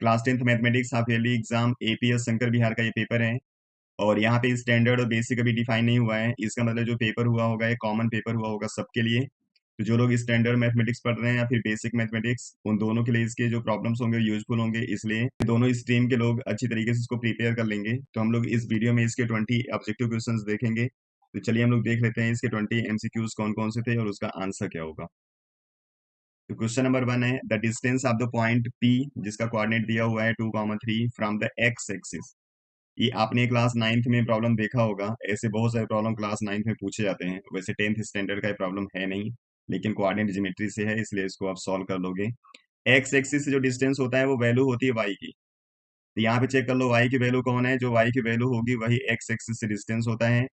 Class 10th mathematics half yearly exam APS Shankar Bihar का ये paper है। और यहाँ पे स्टैंडर्ड और बेसिक अभी डिफाइन नहीं हुआ है। इसका मतलब जो पेपर हुआ होगा ये कॉमन पेपर हुआ होगा सबके लिए। तो जो लोग स्टैंडर्ड मैथमेटिक्स पढ़ रहे हैं या फिर बेसिक मैथमेटिक्स, उन दोनों के लिए इसके जो प्रॉब्लम्स होंगे यूजफुल होंगे, इसलिए दोनों स्ट्रीम के लोग अच्छी तरीके से इसको प्रिपेयर कर लेंगे। तो हम लोग इस वीडियो में इसके 20 ऑब्जेक्टिव क्वेश्चंस देखेंगे। तो चलिए हम लोग देख लेते हैं इसके 20 एमसीक्यूज कौन कौन से थे और उसका आंसर क्या होगा। तो क्वेश्चन नंबर 1 है the distance of the point P, जिसका कोऑर्डिनेट दिया हुआ है 2,3 फ्रॉम द एक्स एक्सिस। ये आपने क्लास 9th में प्रॉब्लम देखा होगा। ऐसे बहुत सारे प्रॉब्लम क्लास 9th में पूछे जाते हैं। वैसे 10th स्टैंडर्ड का ये प्रॉब्लम है नहीं, लेकिन कोऑर्डिनेट ज्योमेट्री से है, इसलिए इसको आप सॉल्व कर लोगे। एक्स एक्सिस से जो डिस्टेंस होता है वो वैल्यू होती है वाई की। तो यहाँ पे चेक कर लो वाई की वैल्यू कौन है। जो वाई की वैल्यू होगी वही एक्स एक्सिस से डिस्टेंस होता है,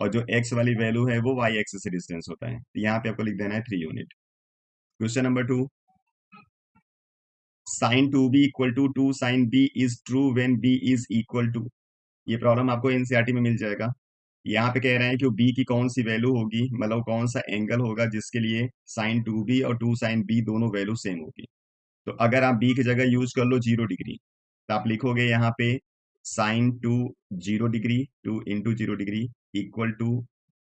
और जो एक्स वाली वैल्यू है वो वाई एक्सिस से डिस्टेंस होता है। तो यहाँ पे आपको लिख देना है 3 unit. Question number 2, sine 2b equal to 2 sine b is true when b is equal to. ये प्रॉब्लम आपको एनसीईआरटी में मिल जाएगा। यहाँ पे कह रहे हैं कि b की कौन सी वैल्यू होगी, मतलब कौन सा एंगल होगा जिसके लिए साइन 2b और 2 साइन b दोनों वैल्यू सेम होगी। तो अगर आप b की जगह यूज कर लो 0 डिग्री, तो आप लिखोगे यहाँ पे sine 2 0 degree 2 into 0 degree equal to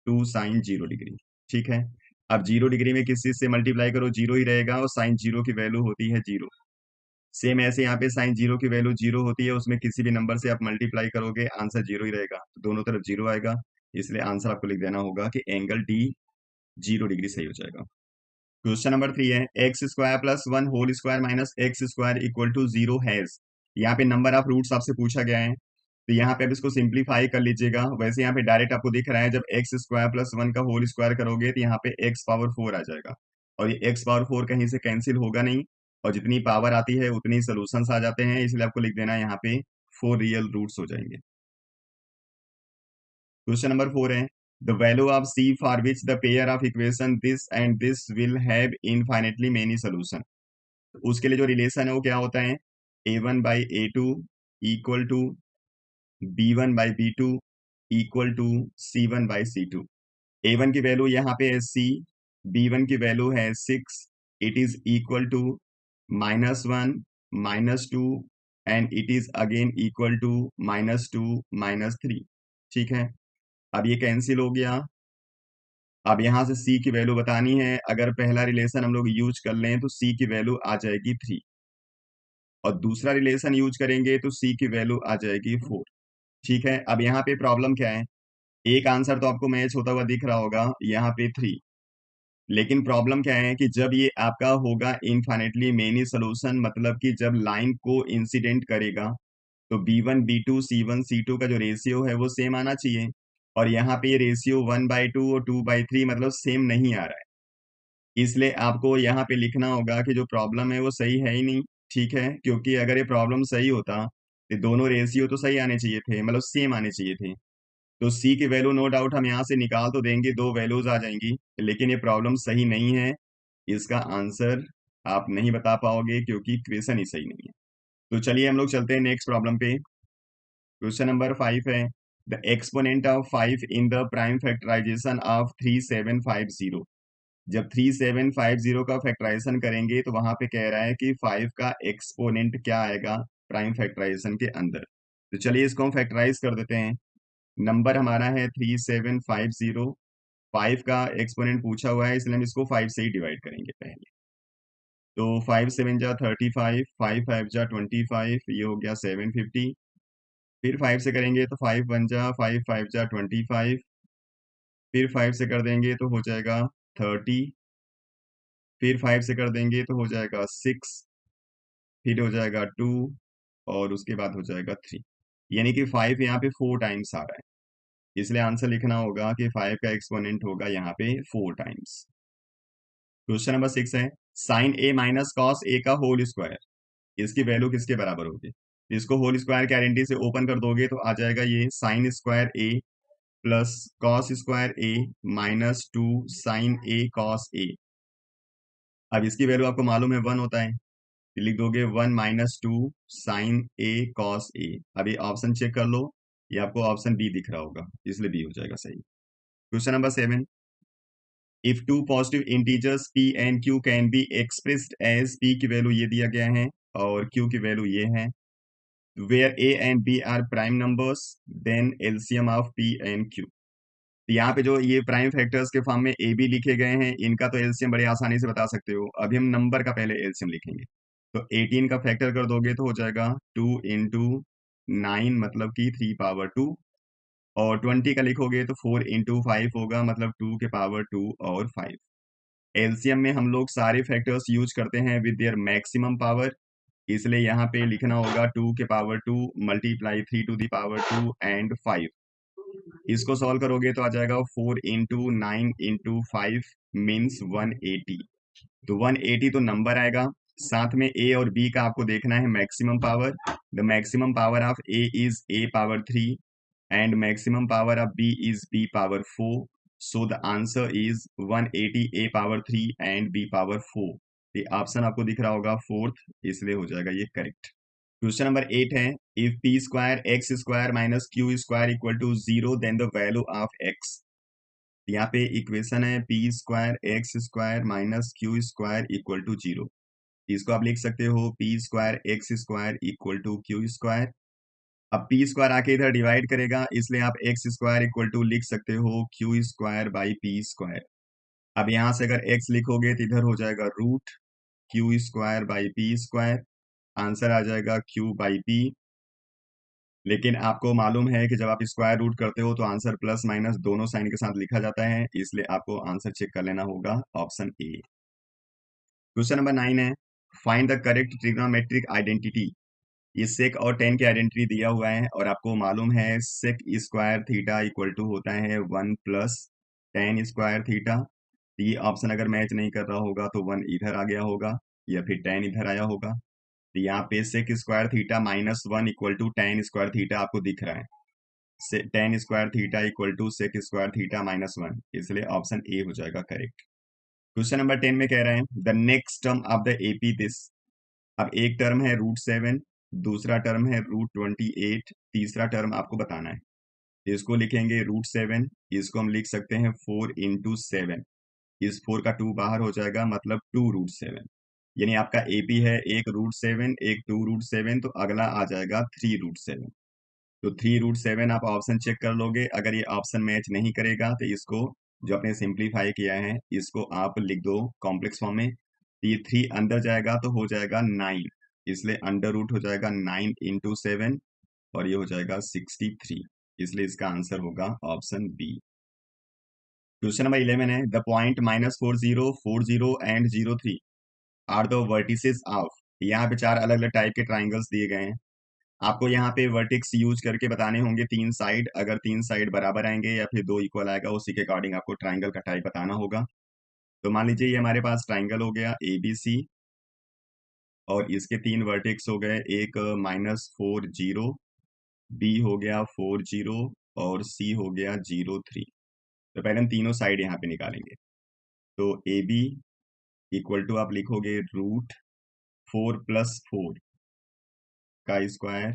2 sine 0 degree. ठीक है। अब 0 डिग्री में किस चीज से मल्टीप्लाई करो, जीरो ही रहेगा, और साइन जीरो की वैल्यू होती है 0। सेम ऐसे यहाँ पे साइन 0 की वैल्यू 0 होती है, उसमें किसी भी नंबर से आप मल्टीप्लाई करोगे आंसर 0 ही रहेगा, तो दोनों तरफ 0 आएगा। इसलिए आंसर आपको लिख देना होगा कि एंगल डी 0 डिग्री सही हो जाएगा। क्वेश्चन नंबर 3 है x square plus 1 whole square minus x square equal to 0 has. यहाँ पे नंबर ऑफ रूट्स आपसे पूछा गया है, तो यहाँ पे आप इसको सिंप्लीफाई कर लीजिएगा। वैसे यहाँ पे डायरेक्ट आपको दिख रहा है जब एक्स स्क्वायर प्लस 1 का होल स्क्वायर करोगे तो यहाँ पे एक्स पावर 4 आ जाएगा, और ये एक्स पावर 4 कहीं से कैंसिल होगा नहीं, और जितनी पावर आती है उतनी सोल्यूशंस आ जाते हैं, इसलिए आपको लिख देना है यहाँ पे 4 रियल रूट्स हो जाएंगे। क्वेश्चन नंबर 4 है the value of c for which the pair of equation this and this will have infinitely many solution. उसके लिए जो रिलेशन है वो क्या होता है, a1 by a2 equal to b1 by b2 equal to c1 by c2। a1 की value यहाँ पे है c, b1 की वैल्यू है 6, it is equal to -1 -2 and it is again equal to -2 -3। ठीक है। अब ये कैंसिल हो गया। अब यहां से c की वैल्यू बतानी है। अगर पहला रिलेशन हम लोग यूज कर लें तो c की वैल्यू आ जाएगी 3, और दूसरा रिलेशन यूज करेंगे तो c की वैल्यू आ जाएगी 4। ठीक है। अब यहाँ पे प्रॉब्लम क्या है, एक आंसर तो आपको मैच होता हुआ दिख रहा होगा यहाँ पे 3, लेकिन प्रॉब्लम क्या है कि जब ये आपका होगा इनफाइनेटली मेनी सोल्यूशन, मतलब कि जब लाइन को इंसिडेंट करेगा, तो b1 b2 c1 c2 का जो रेशियो है वो सेम आना चाहिए, और यहाँ पे ये रेशियो 1/2 और 2/3 मतलब सेम नहीं आ रहा है। इसलिए आपको यहाँ पे लिखना होगा कि जो प्रॉब्लम है वो सही है ही नहीं। ठीक है, क्योंकि अगर ये प्रॉब्लम सही होता तो दोनों रेशियो तो सही आने चाहिए थे, मतलब सेम आने चाहिए थे। तो सी की वैल्यू नो डाउट हम यहाँ से निकाल तो देंगे, दो वैल्यूज आ जाएंगी, लेकिन ये प्रॉब्लम सही नहीं है। इसका आंसर आप नहीं बता पाओगे क्योंकि इक्वेशन ही सही नहीं है। तो चलिए हम लोग चलते हैं नेक्स्ट प्रॉब्लम पे। क्वेश्चन नंबर 5 है the exponent of 5 in the prime factorisation of 3750। जब 3750 का फैक्टराइजेशन करेंगे तो वहां पे कह रहा है कि 5 का एक्सपोनेंट क्या आएगा प्राइम फैक्टराइजेशन के अंदर। तो चलिए इसको हम फैक्टराइज कर देते हैं। नंबर हमारा है 3750, 5 का एक्सपोनेंट पूछा हुआ है, इसलिए हम इसको 5 से ही डिवाइड करेंगे पहले। तो 5 7 जा 35, 5 5 जा 25, ये हो गया 750। फिर 5 से करेंगे तो 5 1 जा 5 5 जा 25, फिर 5 से कर देंगे तो हो जाएगा 30, फिर 5 से कर देंगे तो हो जाएगा 6, फिर हो जाएगा 2, और उसके बाद हो जाएगा 3। यानी कि 5 यहाँ पे 4 टाइम्स आ रहा है, इसलिए आंसर लिखना होगा कि 5 का एक्सपोनेंट होगा यहाँ पे 4 टाइम्स। क्वेश्चन नंबर 6 है sign A minus cos A का होल स्क्वायर, इसकी वैल्यू किसके बराबर होगी। इसको होल स्क्वायर की आइडेंटिटी से ओपन कर दोगे तो आ जाएगा ये sine square A plus cos square A minus 2 sign A cos A. अब इसकी वैल्यू आपको मालूम है 1 होता है, तो लिख दोगे 1 minus 2 sign A cos A. अब ये ऑप्शन चेक कर लो, ये आपको ऑप्शन बी दिख रहा होगा, इसलिए बी हो जाएगा सही। Question number 7, if two positive integers p and q can be expressed as p की वैल्यू ये दिया गया है, और q की वैल्यू ये है। Where a and b are prime numbers, then LCM of p and q। यहाँ पे जो ये प्राइम फैक्टर्स के फॉर्म में ए बी लिखे गए हैं, इनका तो एलसीएम बड़े आसानी से बता सकते हो। अभी हम नंबर का पहले एलसीएम लिखेंगे। तो 18 का फैक्टर कर दोगे तो हो जाएगा 2 इंटू 9, मतलब कि 3 पावर 2। और 20 का लिखोगे तो 4 इंटू 5 होगा, मतलब 2 के पावर 2 और 5। एलसीएम में हम लोग सारे फैक्टर्स यूज करते हैं विद देयर मैक्सिमम पावर, इसलिए यहाँ पे लिखना होगा 2 के power 2 multiply 3 to the power 2 and 5। इसको सॉल्व करोगे तो आ जाएगा 4 इंटू 9 इंटू 5 मीन्स 180। तो 180 तो नंबर आएगा। साथ में ए और बी का आपको देखना है maximum power. The maximum power of a is a power 3 and maximum power of b is b power 4। So the answer is 180 a power 3 and b power 4। ये ऑप्शन आपको दिख रहा होगा फोर्थ, इसलिए हो जाएगा ये करेक्ट। क्वेश्चन नंबर 8 है, if p square x square minus q square equal to 0 then the value of x. यहाँ पे इक्वेशन है p square x square minus q square equal to 0। इसको आप लिख सकते हो p square x square equal to q square. अब p square आके इधर डिवाइड करेगा, इसलिए आप एक्स स्क्वायर इक्वल टू लिख सकते हो Q square by P square. अब यहाँ से अगर एक्स लिखोगे तो इधर हो जाएगा root Q square by P square. Answer आ जाएगा क्यू बाई पी। लेकिन आपको मालूम है कि जब आप स्क्वायर रूट करते हो तो आंसर प्लस माइनस दोनों साइन के साथ लिखा जाता है, इसलिए आपको आंसर चेक कर लेना होगा ऑप्शन ए। क्वेश्चन नंबर 9 है, find the correct trigonometric identity. ये सेक और टेन की आइडेंटिटी दिया हुआ है और आपको मालूम है sec square theta equal to होता है 1 प्लस टेन स्क्वायर थीटा। ये ऑप्शन अगर मैच नहीं कर रहा होगा तो 1 इधर आ गया होगा या फिर टेन इधर आया होगा। तो यहाँ पे sec square theta minus 1 equal to tan square theta आपको दिख रहा है। से tan square theta equal to sec square theta minus 1, इसलिए ऑप्शन ए हो जाएगा करेक्ट। क्वेश्चन नंबर 10 में कह रहे हैं the next term of the AP this. अब एक टर्म है √7, दूसरा टर्म है √28, तीसरा टर्म आपको बताना है। इसको लिखेंगे √7, इसको हम लिख सकते हैं 4 इंटू 7। इस 4 का 2 बाहर हो जाएगा, मतलब 2√7। यानी आपका एपी है एक √7 एक 2√7, तो अगला आ जाएगा 3√7। तो 3√7 आप ऑप्शन चेक कर लोगे, अगर ये ऑप्शन मैच नहीं करेगा तो इसको जो आपने सिंप्लीफाई किया है इसको आप लिख दो कॉम्प्लेक्स फॉर्म में। ये 3 अंदर जाएगा तो हो जाएगा 9, इसलिए अंडर रूट हो जाएगा 9 इंटू 7 और ये हो जाएगा 63, इसलिए इसका आंसर होगा ऑप्शन बी। क्वेश्चन नंबर 11 है the point -40 40 and 03 are the vertices of. यहाँ पे 4 अलग अलग टाइप के ट्राइंगल्स दिए गए हैं। आपको यहाँ पे वर्टिक्स यूज करके बताने होंगे 3 साइड, अगर 3 साइड बराबर आएंगे या फिर 2 इक्वल आएगा उसी के अकॉर्डिंग आपको ट्राइंगल का टाइप बताना होगा। तो मान लीजिए ये हमारे पास ट्राइंगल हो गया ABC और इसके 3 वर्टिक्स हो गए, एक -40, B हो गया 40 और C हो गया 03। तो पहले हम तीनों साइड यहाँ पे निकालेंगे। तो AB इक्वल टू आप लिखोगे √4 + 4 का स्क्वायर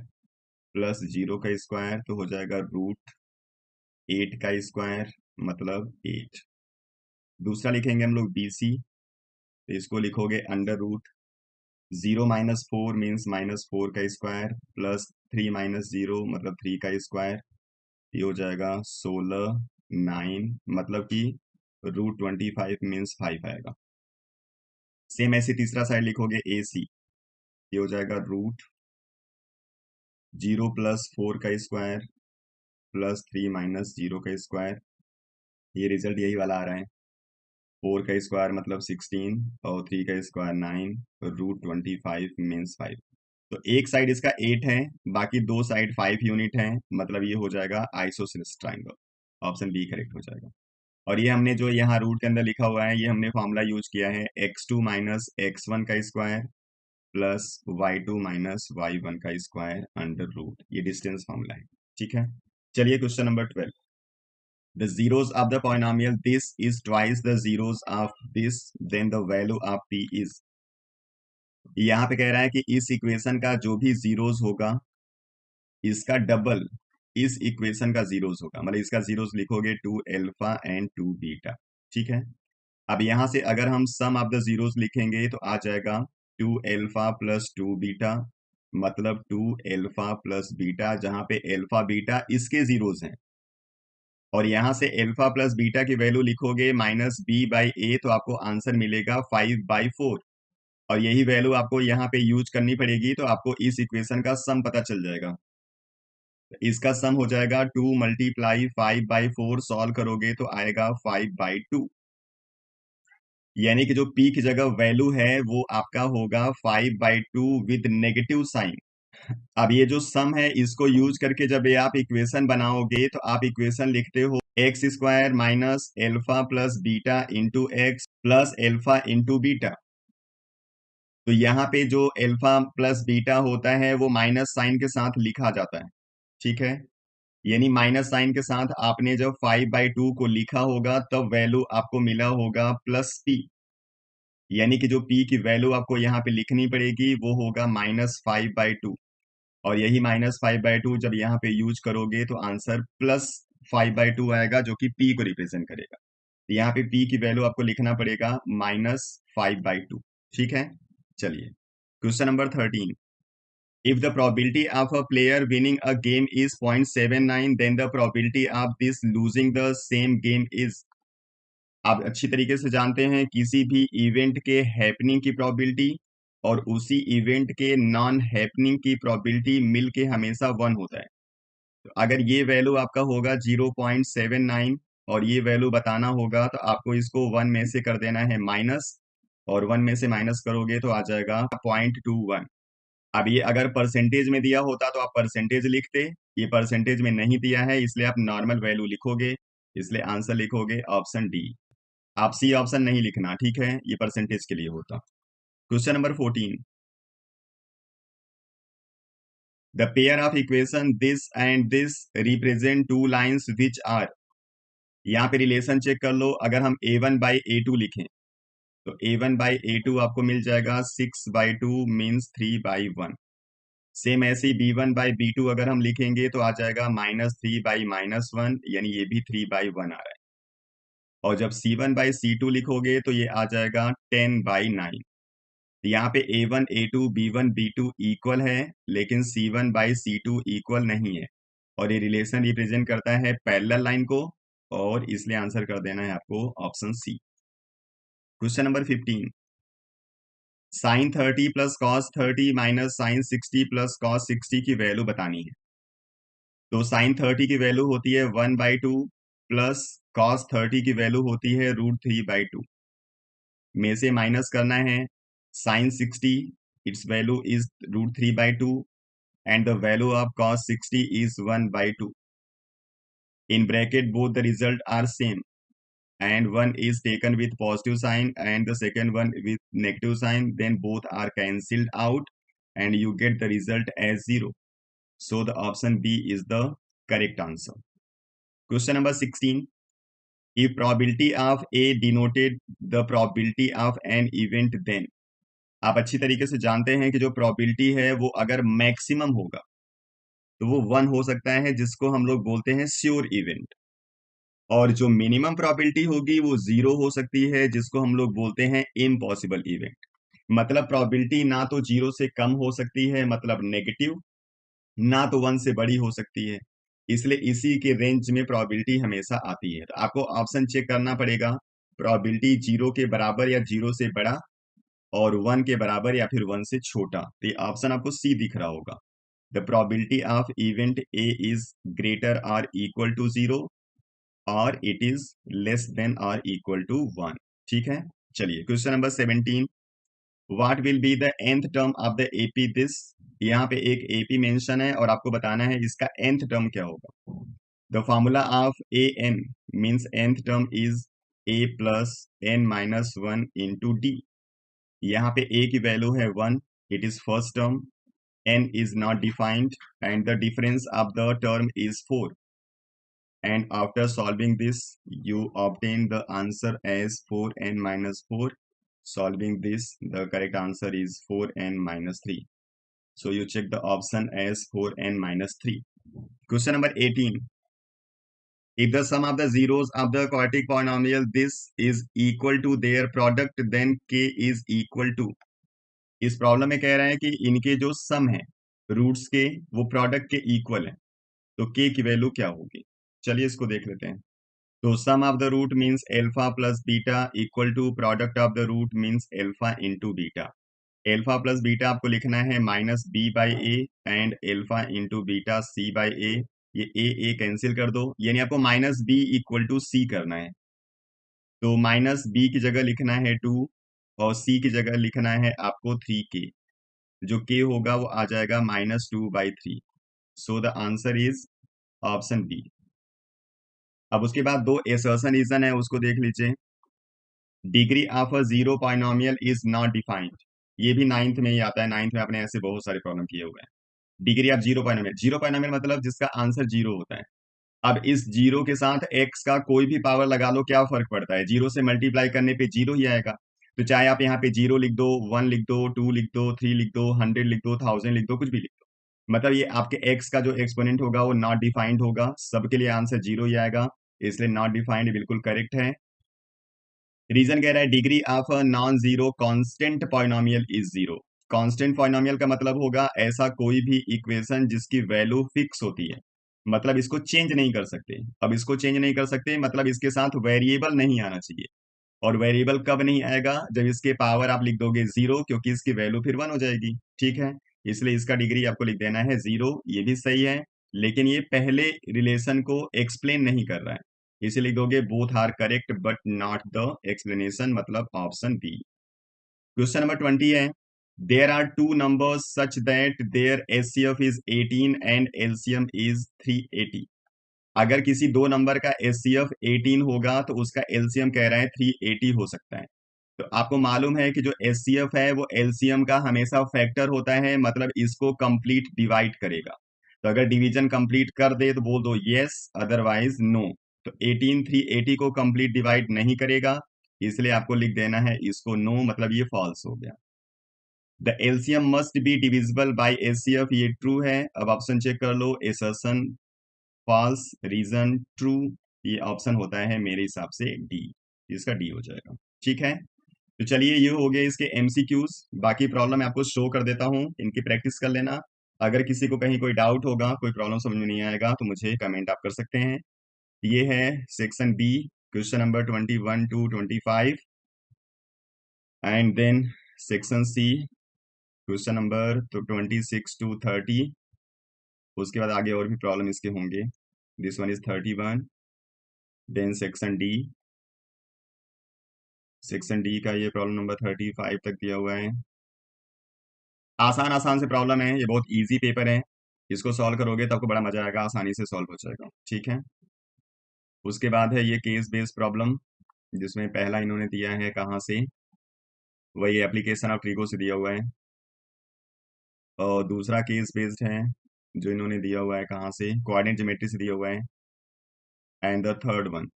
प्लस 0 का स्क्वायर, तो हो जाएगा √8 का स्क्वायर, मतलब 8। दूसरा लिखेंगे हम लोग BC, तो इसको लिखोगे अंडर रूट 0 - 4 मीन्स -4 का स्क्वायर प्लस 3 - 0 मतलब 3 का स्क्वायर। ये हो जाएगा 16 9, मतलब कि √25 मीन्स 5 आएगा। सेम ऐसे तीसरा साइड लिखोगे AC, ये हो जाएगा √0 + 4 का स्क्वायर प्लस 3 - 0 का स्क्वायर। ये रिजल्ट यही वाला आ रहा है। 4 का स्क्वायर मतलब 16 और 3 का स्क्वायर 9, √25 मीन्स 5। तो एक साइड इसका 8 है, बाकी दो साइड 5 यूनिट है, मतलब ये हो जाएगा isosceles triangle. Option B correct हो जाएगा। और ये हमने जो यहाँ रूट के अंदर लिखा हुआ है, ये हमने फॉर्मूला यूज किया है x2 - x1 का स्क्वायर प्लस y2 - y1 का स्क्वायर अंडर रूट। ये डिस्टेंस फॉर्मूला है, ठीक है। चलिए question number 12, the zeros of the polynomial this is twice the zeros of this, then the value of p is। यहाँ पे कह रहा है कि इस इक्वेशन का जो भी जीरोस होगा इसका डबल इस इक्वेशन का जीरोस होगा, मतलब इसका जीरोस लिखोगे 2 अल्फा एंड 2 बीटा, ठीक है। अब यहां से अगर हम सम ऑफ द जीरोस लिखेंगे तो आ जाएगा 2 अल्फा प्लस 2 बीटा, मतलब 2 अल्फा प्लस बीटा, जहां पे अल्फा बीटा इसके जीरोस हैं, और यहां से अल्फा प्लस बीटा की वैल्यू लिखोगे -b/a, तो आपको आंसर मिलेगा 5/4। और यही वैल्यू आपको यहाँ पे यूज करनी पड़ेगी, तो आपको इस इक्वेशन का सम पता चल जाएगा। इसका सम हो जाएगा 2 × 5/4, सॉल्व करोगे तो आएगा 5/2। यानी कि जो p की जगह वैल्यू है वो आपका होगा 5/2 विद नेगेटिव साइन। अब ये जो सम है इसको यूज करके जब ये आप इक्वेशन बनाओगे तो आप इक्वेशन लिखते हो x² minus alpha plus beta into x plus alpha into beta. तो यहाँ पे जो एल्फा प्लस बीटा होता है वो माइनस साइन के साथ लिखा जाता है, ठीक है। यानी माइनस साइन के साथ आपने जब 5/2 को लिखा होगा तब वैल्यू आपको मिला होगा +p। यानी कि जो p की वैल्यू आपको यहाँ पे लिखनी पड़ेगी वो होगा -5/2। और यही -5/2 जब यहाँ पे यूज करोगे तो आंसर +5/2 आएगा, जो कि p को रिप्रेजेंट करेगा। यहाँ पे p की वैल्यू आपको लिखना पड़ेगा -5/2, ठीक है। चलिए, question number 13। If the probability of a player winning a game is 0.79, then the probability of this losing the same game is। आप अच्छी तरीके से जानते हैं किसी भी इवेंट के हैपनिंग की प्रोबेबिलिटी और उसी इवेंट के नॉन हैपनिंग की प्रोबेबिलिटी मिलके हमेशा 1 होता है। तो अगर ये वैल्यू आपका होगा 0.79 और ये वैल्यू बताना होगा तो आपको इसको 1 में से कर देना है माइनस, और 1 में से माइनस करोगे तो आ जाएगा 0.21। अब ये अगर परसेंटेज में दिया होता तो आप परसेंटेज लिखते, ये परसेंटेज में नहीं दिया है इसलिए आप नॉर्मल वैल्यू लिखोगे, इसलिए आंसर लिखोगे ऑप्शन डी। आप सी ऑप्शन नहीं लिखना, ठीक है, ये परसेंटेज के लिए होता। Question number 14। The pair of equation this and this represent two lines which are. यहाँ पे रिलेशन चेक कर लो। अगर हम a1/a2 लिखें तो a1/a2 आपको मिल जाएगा 6/2 मीन्स 3/1। सेम ऐसे ही b1/b2 अगर हम लिखेंगे तो आ जाएगा -3/-1, यानी ये भी 3/1 आ रहा है। और जब c1/c2 लिखोगे तो ये आ जाएगा 10/9। यहाँ पे a1 a2 b1 b2 equal है, लेकिन c1/c2 इक्वल नहीं है, और ये रिलेशन रिप्रेजेंट करता है पैरेलल लाइन को, और इसलिए आंसर कर देना है आपको option C. Question number 15। sin 30 plus cos 30 minus sin 60 plus cos 60 की वैल्यू बतानी है। तो sin 30 की वैल्यू होती है 1/2 प्लस cos 30 की वैल्यू होती है √3/2। में से माइनस करना है sin 60, its value is √3/2 and the value of cos 60 is 1/2। In bracket both the result are same, and one is taken with positive sign and the second one with negative sign, then both are cancelled out and you get the result as 0. So the option B is the correct answer. Question number 16. If probability of A denoted the probability of an event, then आप अच्छी तरीके से जानते हैं कि जो probability है वो अगर मैक्सिमम होगा तो वो 1 हो सकता है, जिसको हम लोग बोलते हैं श्योर इवेंट। और जो मिनिमम प्रोबेबिलिटी होगी वो 0 हो सकती है, जिसको हम लोग बोलते हैं इम्पॉसिबल इवेंट। मतलब प्रोबेबिलिटी ना तो 0 से कम हो सकती है, मतलब नेगेटिव, ना तो 1 से बड़ी हो सकती है। इसलिए इसी के रेंज में प्रोबेबिलिटी हमेशा आती है। तो आपको ऑप्शन चेक करना पड़ेगा, प्रोबेबिलिटी 0 के बराबर या 0 से बड़ा, और 1 के बराबर या फिर 1 से छोटा। तो ये ऑप्शन आपको सी दिख रहा होगा। The probability of event A is greater और इक्वल टू 0 और इट इज लेस देन और इक्वल टू 1। ठीक है, चलिए question number 17। What will be the nth term of the AP this. यहाँ पे एक एपी मेंशन है और आपको बताना है इसका nth टर्म क्या होगा। The formula of A N means nth term is a plus n minus 1 into D. यहाँ पे a की वैल्यू है 1, it is first term, n is not defined and the difference of the term is 4, and after solving this you obtain the answer as 4n minus 4. Solving this, the correct answer is 4n minus 3. So you check the option as 4n minus 3. Question number 18. If the sum of the zeros of the quadratic polynomial this is equal to their product, then k is equal to। इस problem में कह रहा है कि इनके जो सम है roots के वो प्रोडक्ट के इक्वल है, तो के की वैल्यू क्या होगी। चलिए इसको देख लेते हैं। तो sum of the root means alpha plus beta equal to product of the root means alpha into beta. Alpha plus beta आपको लिखना है minus B by A and alpha into beta C by A. ये A cancel कर दो, यानी आपको minus B equal to C करना है। तो माइनस बी की जगह लिखना है 2 और सी की जगह लिखना है आपको 3 के। जो के होगा वो आ जाएगा -2/3। So the answer is option B. अब उसके बाद दो एसर्शन रीजन है, उसको देख लीजिए। Degree of a zero polynomial is not defined. ये भी नाइन्थ में ही आता है, नाइन्थ में आपने ऐसे बहुत सारे प्रॉब्लम किए हुए हैं। डिग्री ऑफ जीरो पॉलिनोमियल मतलब जिसका आंसर जीरो होता है। अब इस जीरो के साथ एक्स का कोई भी पावर लगा लो, क्या फर्क पड़ता है, जीरो से मल्टीप्लाई करने पे जीरो ही आएगा। तो चाहे आप यहाँ पे जीरो लिख दो, 1 लिख दो, 2 लिख दो, 3 लिख दो, 100 लिख दो, 1000 लिख दो, कुछ भी लिख दो, मतलब ये आपके एक्स का जो एक्सपोनेंट होगा वो नॉट डिफाइंड होगा, सबके लिए आंसर जीरो ही आएगा। इसलिए नॉट डिफाइंड बिल्कुल करेक्ट है। रीजन कह रहा है degree of a non zero constant polynomial is zero. Constant polynomial का मतलब होगा ऐसा कोई भी इक्वेशन जिसकी वैल्यू फिक्स होती है, मतलब इसको चेंज नहीं कर सकते। अब इसको चेंज नहीं कर सकते मतलब इसके साथ वेरिएबल नहीं आना चाहिए। और वेरिएबल कब नहीं आएगा, जब इसके पावर आप लिख दोगे जीरो, क्योंकि इसकी वैल्यू फिर 1 हो जाएगी। ठीक है, इसलिए इसका डिग्री आपको लिख देना है जीरो। ये भी सही है, लेकिन ये पहले रिलेशन को एक्सप्लेन नहीं कर रहा है, इसे लिख दोगे both are correct but not the explanation, मतलब ऑप्शन बी। क्वेश्चन नंबर 20 है, there are two numbers such that their HCF is 18 and LCM is 380। अगर किसी दो नंबर का एचसीएफ 18 होगा तो उसका एलसीएम कह रहा है 380 हो सकता है। तो आपको मालूम है कि जो एचसीएफ है वो एलसीएम का हमेशा फैक्टर होता है, मतलब इसको कंप्लीट डिवाइड करेगा। तो अगर डिवीजन कंप्लीट कर दे तो बोल दो यस, अदरवाइज नो। तो 18 380 को कंप्लीट डिवाइड नहीं करेगा, इसलिए आपको लिख देना है इसको नो, मतलब ये फॉल्स हो गया। The LCM must be divisible by HCF, ये ट्रू है। अब ऑप्शन चेक कर लो, एसर्शन फॉल्स, रीजन ट्रू। ये ऑप्शन होता है मेरे हिसाब से डी, इसका डी हो जाएगा। ठीक है, तो चलिए ये हो गए इसके एमसीक्यूज। बाकी प्रॉब्लम मैं आपको शो कर देता हूँ, इनकी प्रैक्टिस कर लेना। अगर किसी को कहीं कोई डाउट होगा, कोई प्रॉब्लम समझ में नहीं आएगा तो मुझे कमेंट आप कर सकते हैं। ये है section B, question number 21 to 25, and then section C, question number तो 26 to 30। उसके बाद आगे और भी प्रॉब्लम इसके होंगे। This one is 31। Then section D, section D का ये प्रॉब्लम नंबर 35 तक दिया हुआ है। आसान आसान से प्रॉब्लम है, ये बहुत इजी पेपर है। इसको सॉल्व करोगे तो आपको बड़ा मजा आएगा, आसानी से सॉल्व हो जाएगा। ठीक है, उसके बाद है ये केस बेस्ड प्रॉब्लम, जिसमें पहला इन्होंने दिया है कहाँ से, वही एप्लीकेशन ऑफ ट्रिगो से दिया हुआ है। और दूसरा केस बेस्ड है जो इन्होंने दिया हुआ है कहाँ से, कोऑर्डिनेट ज्योमेट्री से दिया हुआ है। एंड द थर्ड वन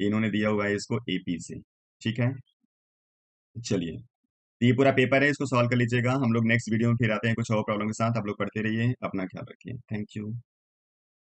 इन्होंने दिया हुआ है इसको एपी से। ठीक है, चलिए, तो ये पूरा पेपर है, इसको सॉल्व कर लीजिएगा। हम लोग नेक्स्ट वीडियो में फिर आते हैं कुछ और प्रॉब्लम के साथ। आप लोग पढ़ते रहिए, अपना ख्याल रखिए। Thank you.